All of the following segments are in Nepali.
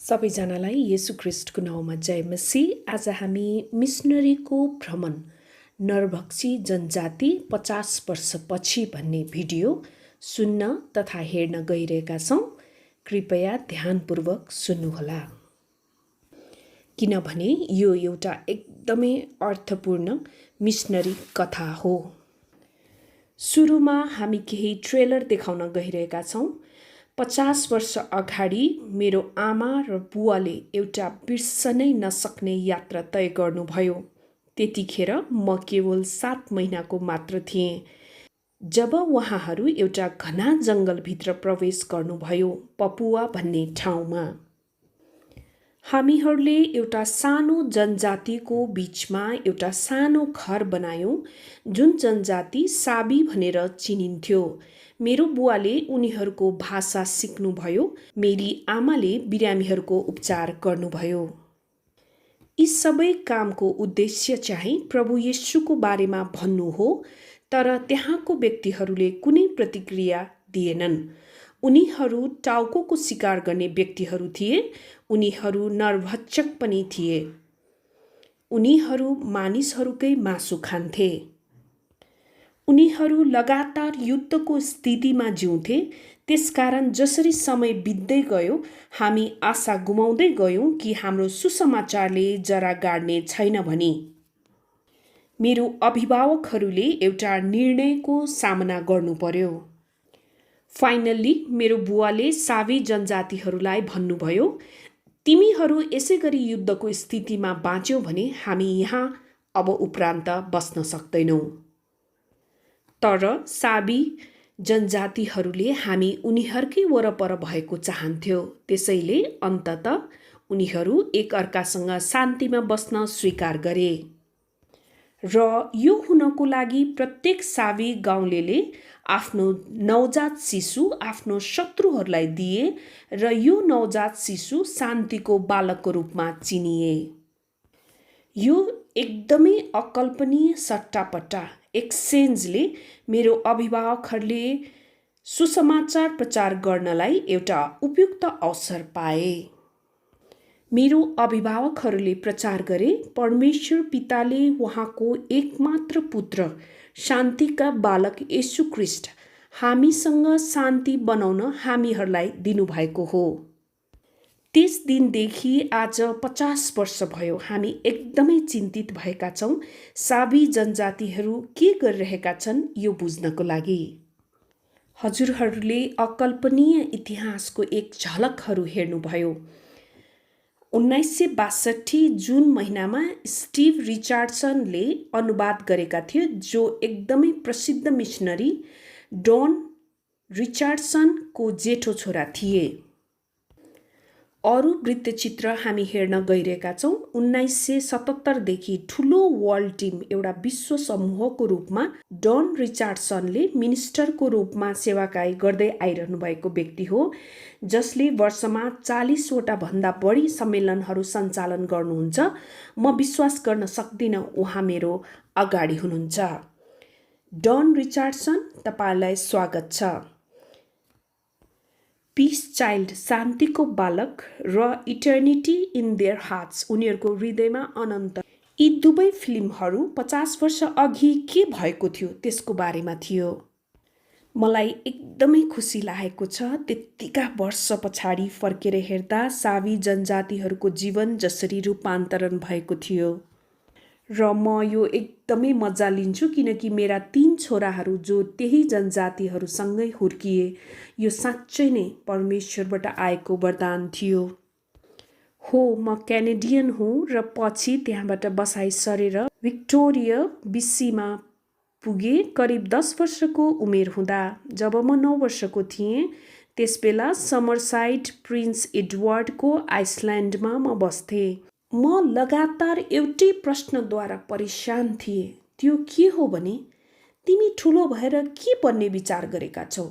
सबैजनालाई येशू ख्रिस्टको नाउँमा जय मसीह। आज हामी मिसनरीको भ्रमण नरभक्षी जनजाति 50 वर्षपछि भन्ने भिडियो सुन्न तथा हेर्न गइरहेका छौँ। कृपया ध्यानपूर्वक सुन्नुहोला, किनभने यो एउटा एकदमै अर्थपूर्ण मिसनरी कथा हो। सुरुमा हामी केही ट्रेलर देखाउन गइरहेका छौँ। 50 वर्ष अगाडि मेरो आमा र बुवाले एउटा बिर्सनै नसक्ने यात्रा तय गर्नुभयो। त्यतिखेर म केवल 7 महिनाको मात्र थिएँ जब उहाँहरू एउटा घना जङ्गलभित्र प्रवेश गर्नुभयो, पपुवा भन्ने ठाउँमा। हामीहरूले एउटा सानो जनजातिको बीचमा एउटा सानो घर बनायौँ, जुन जनजाति साबी भनेर चिनिन्थ्यो। मेरो बुवाले उनीहरूको भाषा सिक्नुभयो, मेरी आमाले बिरामीहरूको उपचार गर्नुभयो। यी सबै कामको उद्देश्य चाहिँ प्रभु येशूको बारेमा भन्नु हो, तर त्यहाँको व्यक्तिहरूले कुनै प्रतिक्रिया दिएनन्। उनीहरू टाउको शिकार गर्ने व्यक्तिहरू थिए, उनीहरू नरभक्षक पनि थिए। उनीहरू मानिसहरूकै मासु खान्थे। उनीहरू लगातार युद्धको स्थितिमा जिउँथे। त्यसकारण जसरी समय बित्दै गयो, हामी आशा गुमाउँदै गयौँ कि हाम्रो सुसमाचारले जरा गाड्ने छैन भनी। मेरो अभिभावकहरूले एउटा निर्णयको सामना गर्नु पर्यो। फाइनल्ली मेरो बुवाले सावी जनजातिहरूलाई भन्नुभयो, तिमीहरू यसै गरी युद्धको स्थितिमा बाँच्यौ भने हामी यहाँ अब उपरान्त बस्न सक्दैनौँ। तर साबी जनजातिहरूले हामी उनीहरूकै वरपर भएको चाहन्थ्यो। त्यसैले अन्ततः उनीहरू एकअर्कासँग शान्तिमा बस्न स्वीकार गरे। र यो हुनको लागि प्रत्येक सावी गाउँलेले आफ्नो नवजात शिशु आफ्नो शत्रुहरूलाई दिए र यो नवजात शिशु शान्तिको बालकको रूपमा चिनिए। यो एकदमै अकल्पनीय सट्टापट्टा एक्सचेन्जले मेरो अभिभावकहरूले सुसमाचार प्रचार गर्नलाई एउटा उपयुक्त अवसर पाए। मेरो अभिभावकहरूले प्रचार गरे, परमेश्वर पिताले उहाँको एकमात्र पुत्र शान्तिका बालक येशू ख्रिस्ट हामीसँग शान्ति बनाउन हामीहरूलाई दिनुभएको हो। त्यस दिनदेखि आज 50 वर्ष भयो हामी एकदमै चिन्तित भएका छौँ, साबी जनजातिहरू के गरिरहेका छन् यो बुझ्नको लागि। हजुरहरूले अकल्पनीय इतिहासको एक झलकहरू हेर्नुभयो। 1962 जुन महिनामा स्टिभ रिचार्डसनले अनुवाद गरेका थिए, जो एकदमै प्रसिद्ध मिसनरी डन रिचार्डसनको जेठो छोरा थिए। अरू वृत्तचित्र हामी हेर्न गइरहेका छौँ। 1977 देखि ठुलो वर्ल्ड टिम एउटा विश्व समूहको रूपमा डन रिचार्डसनले मिनिस्टरको रूपमा सेवाकाई गर्दै आइरहनु भएको व्यक्ति हो, जसले वर्षमा 40वटा भन्दा बढी सम्मेलनहरू सञ्चालन गर्नुहुन्छ। म विश्वास गर्न सक्दिनँ उहाँ मेरो अगाडि हुनुहुन्छ। डन रिचार्डसन, तपाईँलाई स्वागत छ। पीस चाइल्ड, शान्तिको बालक र इटर्निटी इन देयर हार्ट्स, उनीहरूको हृदयमा अनन्त, यी दुवै फिल्महरू 50 वर्ष अघि के भएको थियो त्यसको बारेमा थियो। मलाई एकदमै खुसी लागेको छ त्यतिका वर्ष पछाडि फर्केर हेर्दा सावी जनजातिहरूको जीवन जसरी रूपान्तरण भएको थियो। र म यो एकदमै मजा लिन्छु किनकि मेरा 3 छोराहरू जो त्यही जनजातिहरूसँगै हुर्किए, यो साँच्चै नै परमेश्वरबाट आएको वरदान थियो। हो, म क्यानेडियन हुँ र पछि त्यहाँबाट बसाइ सरेर विक्टोरिया बीसीमा पुगे। करिब 10 वर्षको उमेर हुँदा जब म 9 वर्षको थिएँ, त्यसबेला समरसाइड प्रिन्स एडवर्डको आइसल्यान्डमा म बस्थेँ। म लगातार एउटै प्रश्नद्वारा परेशान थिएँ। त्यो के हो भने, तिमी ठुलो भएर के बन्ने विचार गरेका छौ?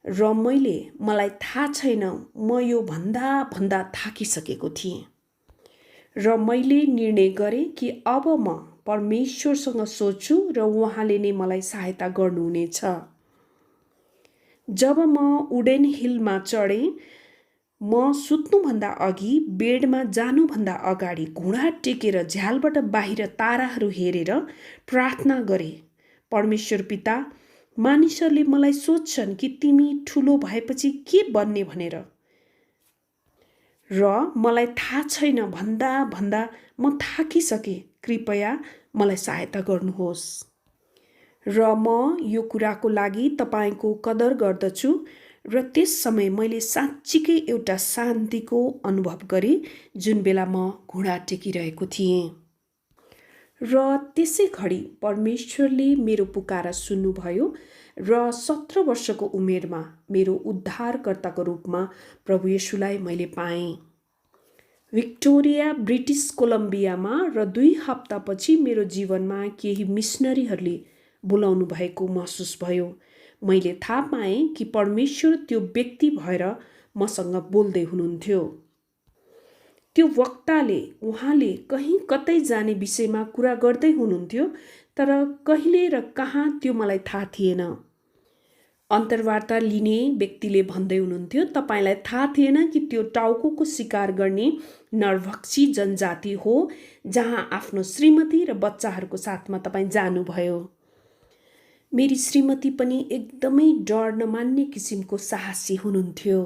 र मलाई थाहा छैन, म यो भन्दा थाकिसकेको थिएँ। र मैले निर्णय गरेँ कि अब म परमेश्वरसँग सोच्छु र उहाँले नै मलाई सहायता गर्नुहुनेछ। जब म वुडेन हिलमा चढेँ, म सुत्नुभन्दा अघि बेडमा जानुभन्दा अगाडि घुँडा टेकेर झ्यालबाट बाहिर ताराहरू हेरेर प्रार्थना गरे, परमेश्वर पिता, मानिसहरूले मलाई सोध्छन् कि तिमी ठुलो भएपछि के बन्ने भनेर, र मलाई थाहा छैन भन्दा भन्दा म थाकिसकेँ। कृपया मलाई सहायता गर्नुहोस्। र म यो कुराको लागि तपाईँको कदर गर्दछु। र त्यस समय मैले साँच्चीकै एउटा शान्तिको अनुभव गरेँ जुन बेला म घुँडा टेकिरहेको थिएँ। र त्यसै घडी परमेश्वरले मेरो पुकारा सुन्नुभयो र 17 वर्षको उमेरमा मेरो उद्धारकर्ताको रूपमा प्रभु येशूलाई मैले पाएँ। विक्टोरिया, ब्रिटिस कोलम्बियामा र 2 हप्तापछि मेरो जीवनमा केही मिसनरीहरूले बोलाउनु भएको महसुस भयो। मैले थाहा पाएँ कि परमेश्वर त्यो व्यक्ति भएर मसँग बोल्दै हुनुहुन्थ्यो। त्यो वक्ताले उहाँले कहीँ कतै जाने विषयमा कुरा गर्दै हुनुहुन्थ्यो, तर कहिले र कहाँ त्यो मलाई थाहा थिएन। अन्तर्वार्ता लिने व्यक्तिले भन्दै हुनुहुन्थ्यो, तपाईँलाई थाहा थिएन कि त्यो टाउकोको शिकार गर्ने नरभक्षी जनजाति हो जहाँ आफ्नो श्रीमती र बच्चाहरूको साथमा तपाईँ जानुभयो। मेरी श्रीमती पनि एकदमै डर नमान्ने किसिमको साहसी हुनुहुन्थ्यो।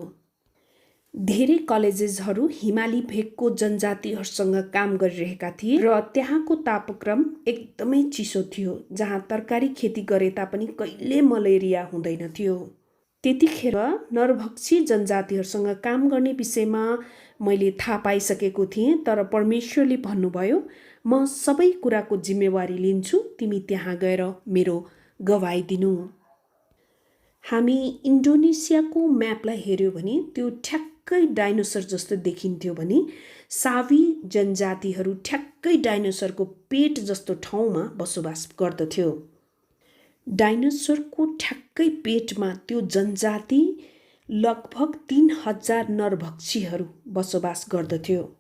धेरै कलेजेसहरू हिमाली भेगको जनजातिहरूसँग काम गरिरहेका थिए र त्यहाँको तापक्रम एकदमै चिसो थियो, जहाँ तरकारी खेती गरे तापनि कहिले मलेरिया हुँदैन थियो। त्यतिखेर नरभक्षी जनजातिहरूसँग काम गर्ने विषयमा मैले थाहा पाइसकेको थिएँ, तर परमेश्वरले भन्नुभयो, म सबै कुराको जिम्मेवारी लिन्छु, तिमी त्यहाँ गएर मेरो गवाई दिनु। हामी इन्डोनेसियाको म्यापलाई हेऱ्यौँ भने त्यो ठ्याक्कै डाइनोसर जस्तो देखिन्थ्यो भने सावी जनजातिहरू ठ्याक्कै डाइनोसरको पेट जस्तो ठाउँमा बसोबास गर्दथ्यो। डाइनोसरको ठ्याक्कै पेटमा त्यो जनजाति लगभग 3000 नरभक्षीहरू बसोबास गर्दथ्यो।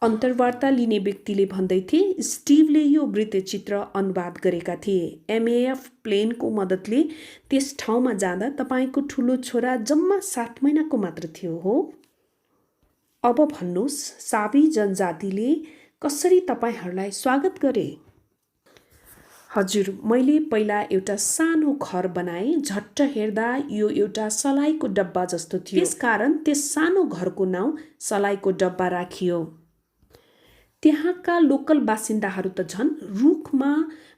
अन्तर्वार्ता लिने व्यक्तिले भन्दै थिए, स्टिभले यो वृत्तचित्र अनुवाद गरेका थिए। एमएएफ प्लेनको मद्दतले त्यस ठाउँमा जाँदा तपाईँको ठुलो छोरा जम्मा 7 महिनाको मात्र थियो हो। अब भन्नुहोस्, सावी जनजातिले कसरी तपाईँहरूलाई स्वागत गरे? हजुर, मैले पहिला एउटा सानो घर बनाएँ। झट्ट हेर्दा यो एउटा सलाइको डब्बा जस्तो थियो, त्यसकारण त्यस सानो घरको नाउँ सलाइको डब्बा राखियो। त्यहाँका लोकल बासिन्दाहरू त झन् रुखमा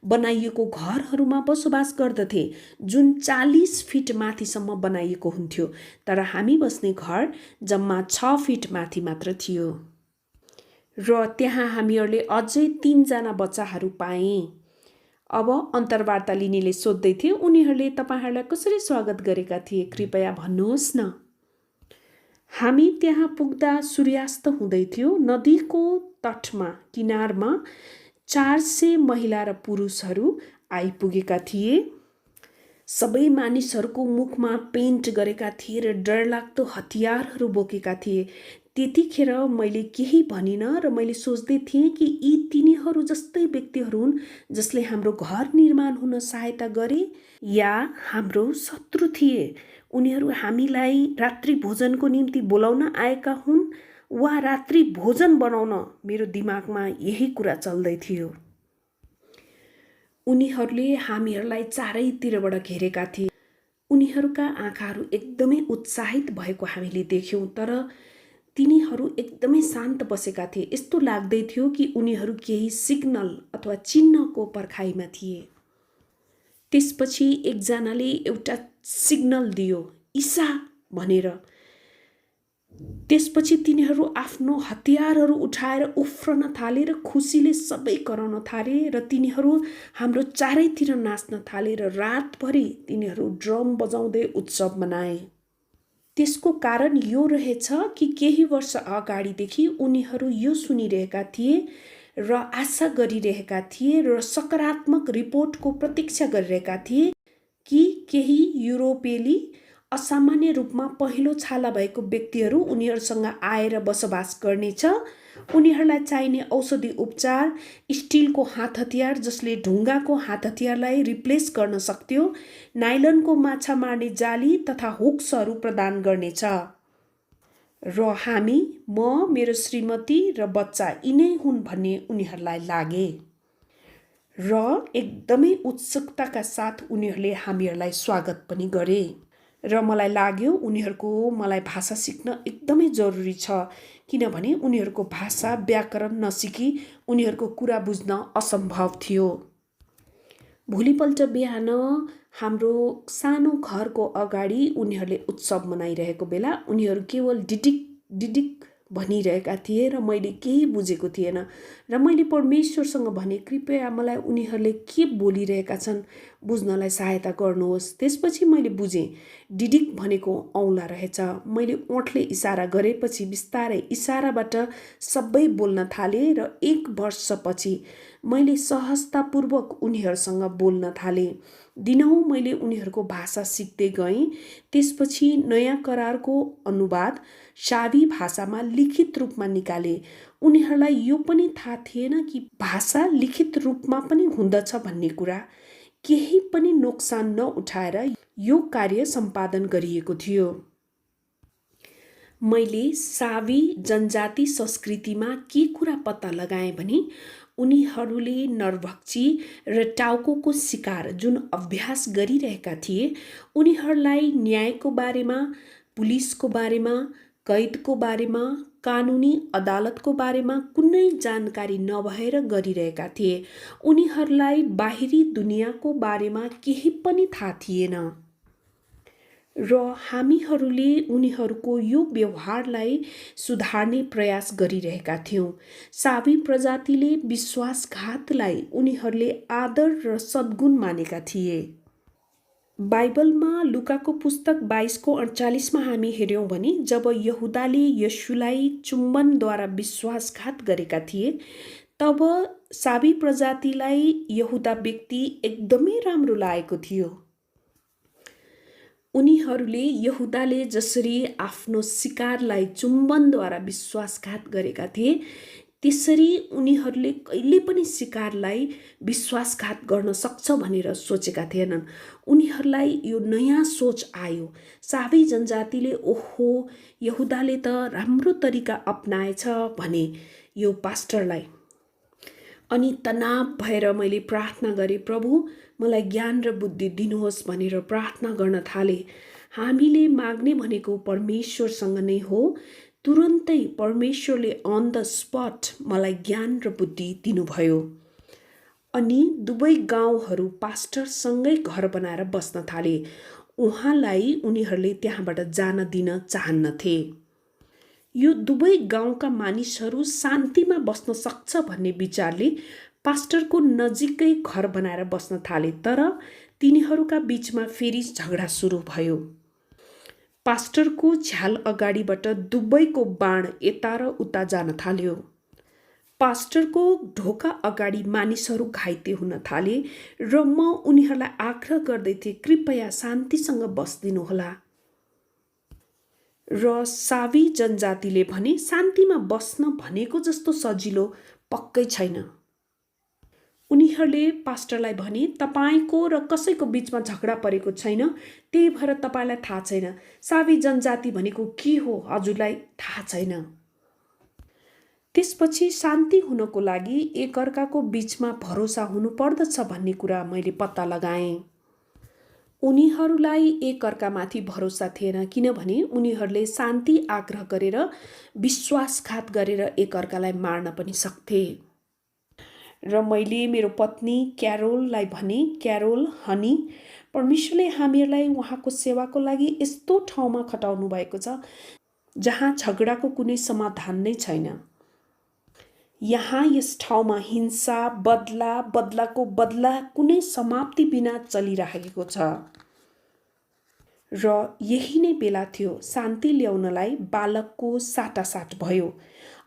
बनाइएको घरहरूमा बसोबास गर्दथे, जुन 40 फिट माथिसम्म बनाइएको हुन्थ्यो, तर हामी बस्ने घर जम्मा 6 फिट माथि मात्र थियो। र त्यहाँ हामीहरूले अझै 3 जना बच्चाहरू पाएँ। अब अन्तर्वार्ता लिनेले सोध्दै थिए, उनीहरूले तपाईँहरूलाई कसरी स्वागत गरेका थिए, कृपया भन्नुहोस् न। हामी त्यहाँ पुग्दा सूर्यास्त हुँदै थियो। नदीको तटमा किनारमा 400 महिला र पुरुषहरू आइपुगेका थिए। सबै मानिसहरूको मुखमा पेन्ट गरेका थिए र डरलाग्दो हतियारहरू बोकेका थिए। त्यतिखेर मैले केही भनिनँ र मैले सोच्दै थिएँ कि यी तिनीहरू जस्तै व्यक्तिहरू हुन् जसले हाम्रो घर निर्माण हुन सहायता गरे या हाम्रो शत्रु थिए। उनीहरू हामीलाई रात्रि भोजनको निम्ति बोलाउन आएका हुन् वा रात्रि भोजन बनाउन। मेरो दिमागमा यही कुरा चल्दै थियो। उनीहरूले हामीहरूलाई चारैतिरबाट घेरेका थिए। उनीहरूका आँखाहरू एकदमै उत्साहित भएको हामीले देख्यौँ, तर तिनीहरू एकदमै शान्त बसेका थिए। यस्तो लाग्दै थियो कि उनीहरू केही सिग्नल अथवा चिन्हको पर्खाइमा थिए। त्यसपछि एकजनाले एउटा सिग्नल दियो, ईसा भनेर। त्यसपछि तिनीहरू आफ्नो हतियारहरू उठाएर उफ्रन थाले र खुसीले सबै कराउन थाले र तिनीहरू हाम्रो चारैतिर नाच्न थाले र रातभरि तिनीहरू ड्रम बजाउँदै उत्सव मनाए। त्यसको कारण यो रहेछ कि केही वर्ष अगाडिदेखि उनीहरू यो सुनिरहेका थिए र आशा गरिरहेका थिए र सकारात्मक रिपोर्टको प्रतीक्षा गरिरहेका थिए कि केही युरोपेली असामान्य रूपमा पहिलो छाला भएको व्यक्तिहरू उनीहरूसँग आएर बसोबास गर्नेछ। उनीहरूलाई चाहिने औषधि उपचार, स्टिलको हात हतियार जसले ढुङ्गाको हात हतियारलाई रिप्लेस गर्न सक्थ्यो, नाइलनको माछा मार्ने जाली तथा हुक्सहरू प्रदान गर्नेछ। र हामी, म, मेरो श्रीमती र बच्चा यिनै हुन् भन्ने उनीहरूलाई लागे। र एकदमै उत्सुकताका साथ उनीहरूले हामीहरूलाई स्वागत पनि गरे। र मलाई लाग्यो उनीहरूको मलाई भाषा सिक्न एकदमै जरुरी छ, किनभने उनीहरूको भाषा व्याकरण नसिकी उनीहरूको कुरा बुझ्न असम्भव थियो। भोलिपल्ट बिहान हाम्रो सानो घरको अगाडि उनीहरूले उत्सव मनाइरहेको बेला उनीहरू केवल डिडिक डिडिक भनिरहेका थिए र मैले केही बुझेको थिएन। र मैले परमेश्वरसँग भने, कृपया मलाई उनीहरूले के बोलिरहेका छन् बुझ्नलाई सहायता गर्नुहोस्। त्यसपछि मैले बुझेँ डिडिक भनेको औँला रहेछ। मैले ओठले इसारा गरेपछि बिस्तारै इसाराबाट सबै बोल्न थाले र 1 वर्षपछि मैले सहजतापूर्वक उनीहरूसँग बोल्न थालेँ। दिनहुँ मैले उनीहरूको भाषा सिक्दै गएँ। त्यसपछि नयाँ करारको अनुवाद सावी भाषामा लिखित रूपमा निकाले। उनीहरूलाई यो पनि थाहा थिएन कि भाषा लिखित रूपमा पनि हुँदछ भन्ने कुरा। केही पनि नोक्सान नउठाएर यो कार्य सम्पादन गरिएको थियो। मैले सावी जनजाति संस्कृतिमा के कुरा पत्ता लगाएँ भने उनीहरूले नरभक्षी र टाउकोको शिकार जुन अभ्यास गरिरहेका थिए, उनीहरूलाई न्यायको बारेमा, पुलिसको बारेमा, कैदको बारेमा, कानुनी अदालतको बारेमा कुनै जानकारी नभएर गरिरहेका थिए। उनीहरूलाई बाहिरी दुनियाँको बारेमा केही पनि थाहा थिएन। र हामीहरूले उनीहरूको यो व्यवहारलाई सुधार्ने प्रयास गरिरहेका थियौँ। सावी प्रजातिले विश्वासघातलाई उनीहरूले आदर र सद्गुण मानेका थिए। बाइबलमा लुकाको पुस्तक 22:48 हामी हेर्यौँ भने जब यहुदाले यशुलाई चुम्बनद्वारा विश्वासघात गरेका थिए, तब सावी प्रजातिलाई यहुदा व्यक्ति एकदमै राम्रो लागेको थियो। उनीहरूले यहुदाले जसरी आफ्नो शिकारलाई चुम्बनद्वारा विश्वासघात गरेका थिए, त्यसरी उनीहरूले कहिले पनि शिकारलाई विश्वासघात गर्न सक्छ भनेर सोचेका थिएनन्। उनीहरूलाई यो नयाँ सोच आयो। सावी जनजातिले ओहो, यहुदाले त राम्रो तरिका अपनाएछ भने यो पास्टरलाई। अनि तनाव भएर मैले प्रार्थना गरेँ, प्रभु मलाई ज्ञान र बुद्धि दिनुहोस् भनेर प्रार्थना गर्न थालेँ। हामीले माग्ने भनेको परमेश्वरसँग नै हो। तुरन्तै परमेश्वरले अन द स्पट मलाई ज्ञान र बुद्धि दिनुभयो। अनि दुवै गाउँहरू पास्टरसँगै घर बनाएर बस्न थाले। उहाँलाई उनीहरूले त्यहाँबाट जान दिन चाहन्नथे। यो दुवै गाउँका मानिसहरू शान्तिमा बस्न सक्छ भन्ने विचारले पास्टरको नजिकै घर बनाएर बस्न थाले। तर तिनीहरूका बीचमा फेरि झगडा सुरु भयो। पास्टरको झ्याल अगाडिबाट दुवैको बाण यता र उता जान थाल्यो। पास्टरको ढोका अगाडि मानिसहरू घाइते हुन थाले र म उनीहरूलाई आग्रह गर्दै थिएँ, कृपया शान्तिसँग बस्दिनुहोला। र सावी जनजातिले भने, शान्तिमा बस्न भनेको जस्तो सजिलो पक्कै छैन। उनीहरूले पास्टरलाई भने, तपाईको र कसैको बीचमा झगडा परेको छैन, त्यही भएर तपाईलाई थाहा छैन। सावी जनजाति भनेको के हो हजुरलाई थाहा छैन। त्यसपछि शान्ति हुनको लागि एकअर्काको बीचमा भरोसा हुनुपर्दछ भन्ने कुरा मैले पत्ता लगाएँ। उनीहरूलाई एकअर्कामाथि भरोसा थिएन, किनभने उनीहरूले शान्ति आग्रह गरेर विश्वासघात गरेर एकअर्कालाई मार्न पनि सक्थे। र मैले मेरो पत्नी क्यारोललाई भने, क्यारोल हनी, परमेश्वरले हामीहरूलाई उहाँको सेवाको लागि यस्तो ठाउँमा खटाउनु भएको छ जहाँ झगडाको कुनै समाधान नै छैन। यहाँ यस ठाउँमा हिंसा, बदलाको बदला कुनै समाप्ति बिना चलिरहेको छ। र यही नै बेला थियो शान्ति ल्याउनलाई बालकको साटासाट भयो।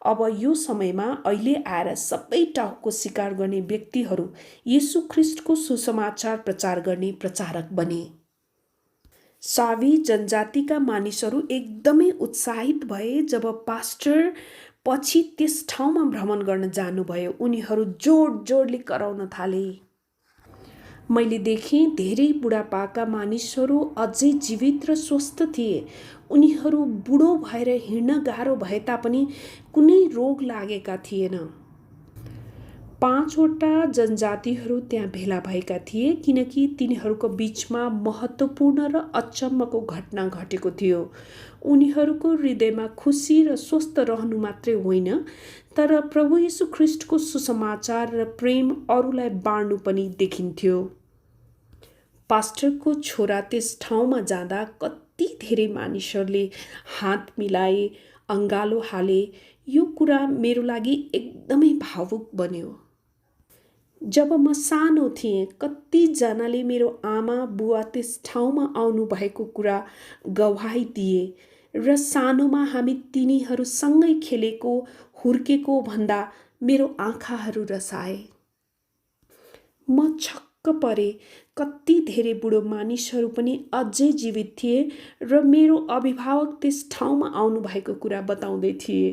अब यो समयमा अहिले आएर सबै टाउको शिकार गर्ने व्यक्तिहरू येशू ख्रिस्टको सुसमाचार प्रचार गर्ने प्रचारक बने। सावी जनजातिका मानिसहरू एकदमै उत्साहित भए जब पास्टर पछि त्यस ठाउँमा भ्रमण गर्न जानुभयो। उनीहरू जोड जोडले कराउन थाले, मैले देखेँ धेरै बुढापाका मानिसहरू अझै जीवित र स्वस्थ थिए। उनीहरू बुढो भएर हिँड्न गाह्रो भए तापनि कुनै रोग लागेका थिएन। 5वटा जनजातिहरू त्यहाँ भेला भएका थिए किनकि तिनीहरूको बीचमा महत्त्वपूर्ण र अचम्मको घटना घटेको थियो। उनीहरूको हृदयमा खुसी र स्वस्थ रहनु मात्रै होइन, तर प्रभु येशू ख्रीष्टको सुसमाचार र प्रेम अरूलाई बाँड्नु पनि देखिन्थ्यो। पास्टरको छोरा त्यस ठाउँमा जाँदा कति धेरै मानिसहरूले हात मिलाए, अङ्गालो हाले। यो कुरा मेरो लागि एकदमै भावुक बन्यो। जब म सानो थिएँ, कतिजनाले मेरो आमा बुवा त्यस ठाउँमा आउनु भएको कुरा गवाही दिए र सानोमा हामी तिनीहरूसँगै खेलेको हुर्केको भन्दा मेरो आँखाहरू रसाए। म छक्क परे, कति धेरै बुढो मानिसहरू पनि अझै जीवित थिए र मेरो अभिभावक त्यस ठाउँमा आउनु भएको कुरा बताउँदै थिए।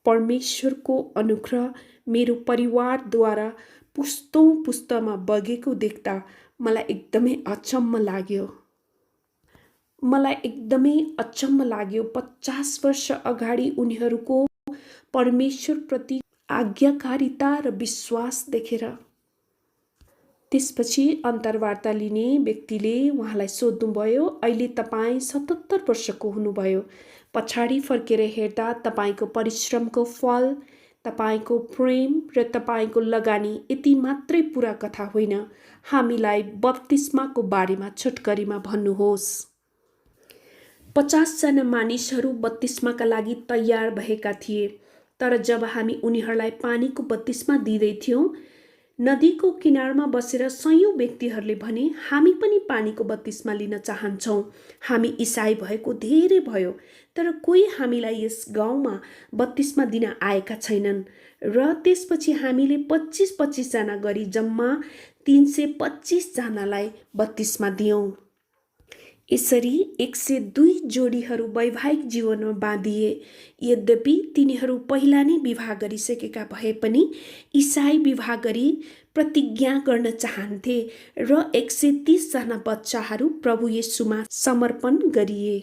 परमेश्वरको अनुग्रह मेरो परिवारद्वारा पुस्तौँ पुस्तामा बगेको देख्दा मलाई एकदमै अचम्म लाग्यो। 50 वर्ष अगाडि उनीहरूको परमेश्वरप्रति आज्ञाकारिता र विश्वास देखेर। त्यसपछि अन्तर्वार्ता लिने व्यक्तिले उहाँलाई सोध्नुभयो, अहिले तपाईँ 77 वर्षको हुनुभयो। पछाडि फर्केर हेर्दा तपाईँको परिश्रमको फल, तपाईँको प्रेम र तपाईँको लगानी यति मात्रै पुरा कथा होइन। हामीलाई बप्तिस्माको बारेमा छोटकरीमा भन्नुहोस्। 50 जना मानिसहरू बत्तिस्माका लागि तयार भएका थिए, तर जब हामी उनीहरूलाई पानीको बत्तिस्मा दिँदै थियौँ, नदीको किनारमा बसेर सयौं व्यक्तिहरूले भने, हामी पनि पानीको बत्तिस्मा लिन चाहन्छौँ। हामी इसाई भएको धेरै भयो, तर कोही हामीलाई यस गाउँमा बत्तिस्मा दिन आएका छैनन्। र त्यसपछि हामीले 25-25 जना गरी जम्मा 325 जनालाई बत्तिस्मा दियौँ। यसरी 102 जोडीहरू वैवाहिक जीवनमा बाँधिए। यद्यपि तिनीहरू पहिला नै विवाह गरिसकेका भए पनि इसाई विवाह गरी प्रतिज्ञा गर्न चाहन्थे र 130 जना बच्चाहरू प्रभु येशूमा समर्पण गरिए।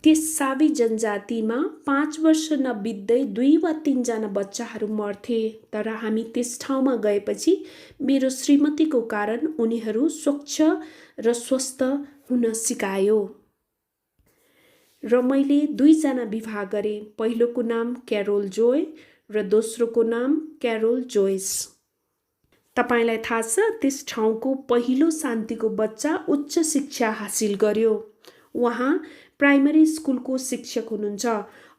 त्यस साबी जनजातिमा 5 वर्ष नबित्दै 2 वा 3 जना बच्चाहरू मर्थे। तर हामी त्यस ठाउँमा गएपछि मेरो श्रीमतीको कारण उनीहरू स्वच्छ र स्वस्थ हुन सिकायो। र मैले 2 जना विवाह गरेँ। पहिलोको नाम क्यारोल जोय र दोस्रोको नाम क्यारोल जोइस। तपाईलाई थाहा छ, त्यस ठाउँको पहिलो शान्तिको बच्चा उच्च शिक्षा हासिल गर्यो। उहाँ प्राइमरी स्कुलको शिक्षक हुनुहुन्छ।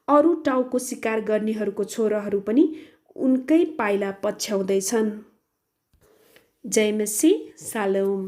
अरू टाउको शिकार गर्नेहरूको छोराहरू पनि उनकै पाइला पछ्याउँदैछन्। जय मसीह, सालोम।